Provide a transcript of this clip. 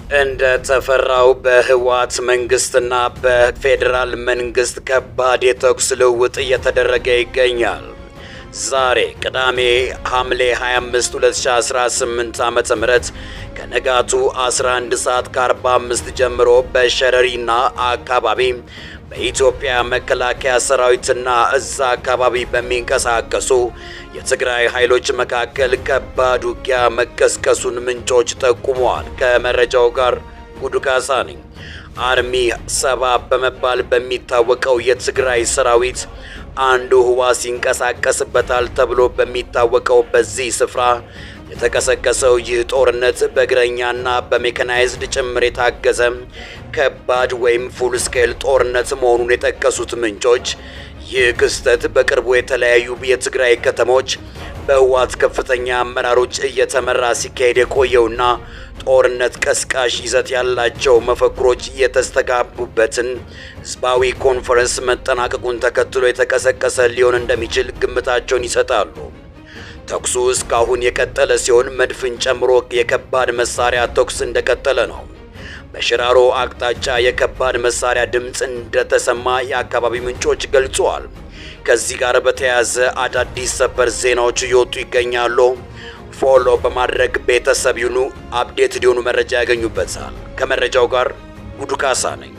እንደ ተፈራው በህወሓት መንግስትና በፌደራል መንግስት ከባድ የተኩስ ልውውጥ እየተደረገ ይገኛል። ዛሬ ቅዳሜ ሐምሌ 25 2018 ዓ.ም ከነጋቱ 11 ሰዓት ከ45 ጀምሮ በሸረሪና አካባቢ በኢትዮጵያ መከላከያ ሰራዊትና እዛ አካባቢ በሚንቀሳቀሱ የትግራይ ኃይሎች መካከል ከባድ ውጊያ መቀስቀሱን ምንጮች ጠቁመዋል። ከመረጃው ጋር ጉዱካሳ ነኝ። አርሚ 7 በመባል በሚታወቀው የትግራይ ሰራዊት አንዱ ህወሓት ይንቀሳቀስበታል ተብሎ በሚታወቀው በዚህ ስፍራ የተቀሰቀሰው ይህ ጦርነት በእግረኛና በሜካናይዝድ ጭምር የታገዘ ከባድ ወይም ፉል ስኬል ጦርነት መሆኑን የጠቀሱት ምንጮች ይህ ክስተት በቅርቡ የተለያዩ የትግራይ ከተሞች በህወሓት ከፍተኛ አመራሮች እየተመራ ሲካሄድ የቆየውና ጦርነት ቀስቃሽ ይዘት ያላቸው መፈክሮች የተስተጋቡበትን ህዝባዊ ኮንፈረንስ መጠናቀቁን ተከትሎ የተቀሰቀሰ ሊሆን እንደሚችል ግምታቸውን ይሰጣሉ። ተኩሱ እስካሁን የቀጠለ ሲሆን መድፍን ጨምሮ የከባድ መሳሪያ ተኩስ እንደቀጠለ ነው። በሽራሮ አቅጣጫ የከባድ መሳሪያ ድምጽ እንደተሰማ የአካባቢ ምንጮች ገልጸዋል። ከዚህ ጋር በተያያዘ አዳዲስ ሰበር ዜናዎች እየወጡ ይገኛሉ። ፎሎ በማድረግ ቤተሰብ ይሁኑ፣ አፕዴት ሊሆኑ መረጃ ያገኙበታል። ከመረጃው ጋር ጉዱካሳ ነኝ።